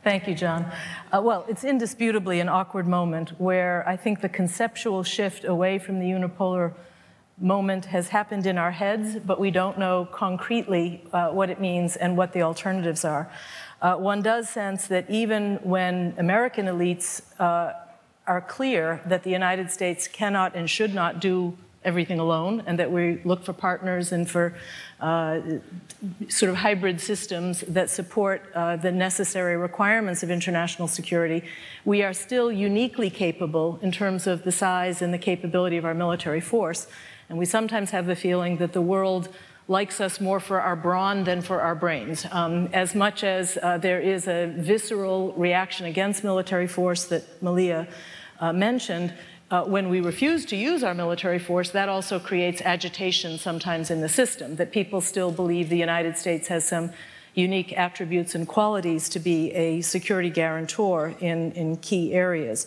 Thank you, John. Well, it's indisputably an awkward moment where I think the conceptual shift away from the unipolar moment has happened in our heads, but we don't know concretely what it means and what the alternatives are. One does sense that even when American elites are clear that the United States cannot and should not do everything alone, and that we look for partners and for sort of hybrid systems that support the necessary requirements of international security, we are still uniquely capable in terms of the size and the capability of our military force. And we sometimes have the feeling that the world likes us more for our brawn than for our brains. As much as there is a visceral reaction against military force that Maleeha mentioned, when we refuse to use our military force, that also creates agitation sometimes in the system, that people still believe the United States has some unique attributes and qualities to be a security guarantor in key areas.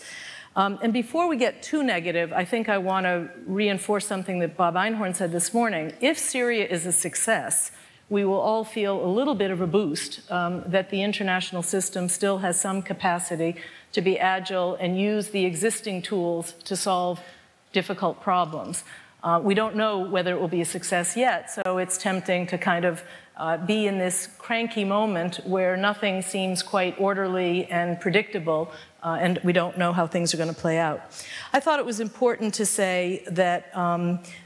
And before we get too negative, I think I want to reinforce something that Bob Einhorn said this morning. If Syria is a success, we will all feel a little bit of a boost that the international system still has some capacity to be agile and use the existing tools to solve difficult problems. We don't know whether it will be a success yet, so it's tempting to kind of be in this cranky moment where nothing seems quite orderly and predictable, and we don't know how things are going to play out. I thought it was important to say that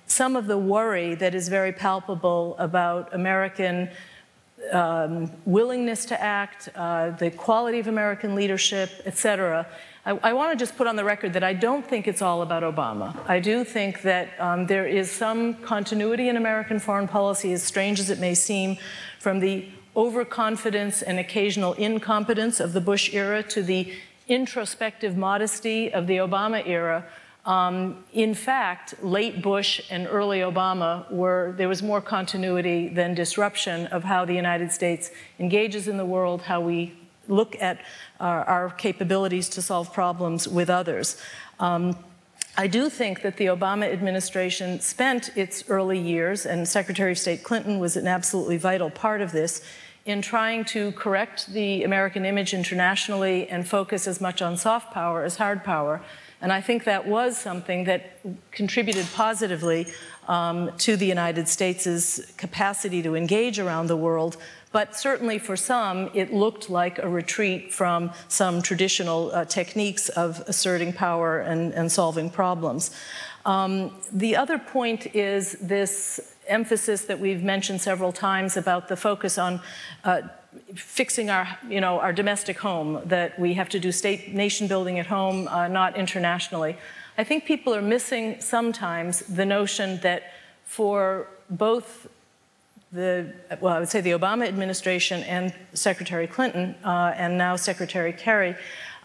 some of the worry that is very palpable about American willingness to act, the quality of American leadership, et cetera, I want to just put on the record that I don't think it's all about Obama. I do think that there is some continuity in American foreign policy, as strange as it may seem, from the overconfidence and occasional incompetence of the Bush era to the introspective modesty of the Obama era. In fact, late Bush and early Obama there was more continuity than disruption of how the United States engages in the world, how we look at our capabilities to solve problems with others. I do think that the Obama administration spent its early years, and Secretary of State Clinton was an absolutely vital part of this, in trying to correct the American image internationally and focus as much on soft power as hard power. And I think that was something that contributed positively to the United States' capacity to engage around the world. But certainly for some, it looked like a retreat from some traditional techniques of asserting power and solving problems. The other point is this emphasis that we've mentioned several times about the focus on fixing our domestic home, that we have to do nation building at home, not internationally. I think people are missing sometimes the notion that for both I would say the Obama administration and Secretary Clinton, and now Secretary Kerry,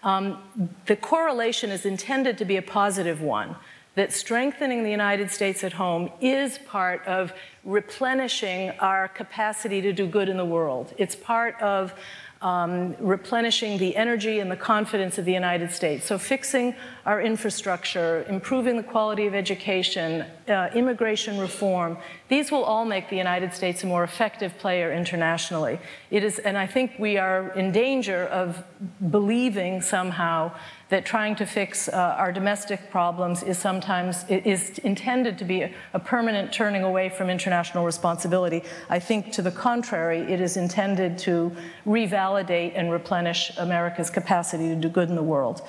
the correlation is intended to be a positive one, that strengthening the United States at home is part of replenishing our capacity to do good in the world. It's part of replenishing the energy and the confidence of the United States. So fixing our infrastructure, improving the quality of education, immigration reform, these will all make the United States a more effective player internationally. And I think we are in danger of believing somehow that trying to fix our domestic problems is intended to be a permanent turning away from international responsibility. I think, to the contrary, it is intended to revalidate and replenish America's capacity to do good in the world.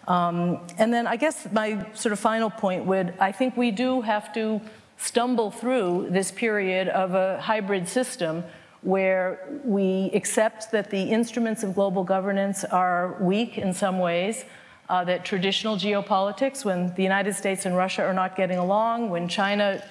And then I guess my sort of final point I think we do have to stumble through this period of a hybrid system where we accept that the instruments of global governance are weak in some ways, that traditional geopolitics, when the United States and Russia are not getting along, when China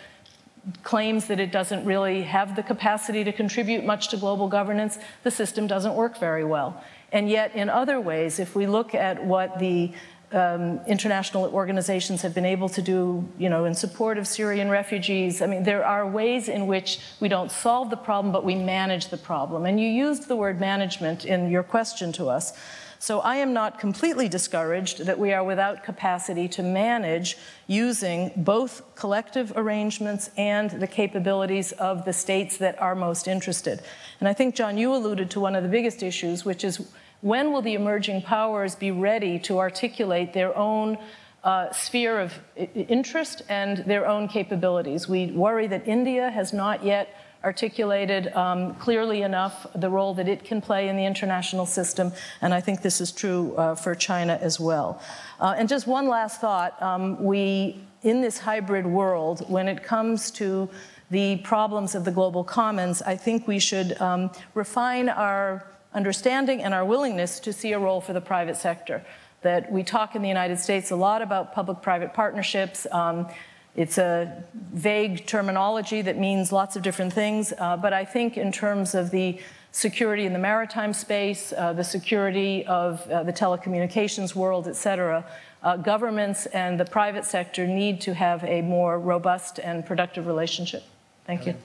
claims that it doesn't really have the capacity to contribute much to global governance, the system doesn't work very well. And yet, in other ways, if we look at what the international organizations have been able to do, in support of Syrian refugees, I mean, there are ways in which we don't solve the problem, but we manage the problem. And you used the word management in your question to us. So I am not completely discouraged that we are without capacity to manage using both collective arrangements and the capabilities of the states that are most interested. And I think, John, you alluded to one of the biggest issues, which is when will the emerging powers be ready to articulate their own sphere of interest and their own capabilities? We worry that India has not yet articulated clearly enough the role that it can play in the international system, and I think this is true for China as well. And just one last thought, in this hybrid world, when it comes to the problems of the global commons, I think we should refine our understanding and our willingness to see a role for the private sector. That we talk in the United States a lot about public-private partnerships. It's a vague terminology that means lots of different things, but I think in terms of the security in the maritime space, the security of the telecommunications world, et cetera, governments and the private sector need to have a more robust and productive relationship. Thank you.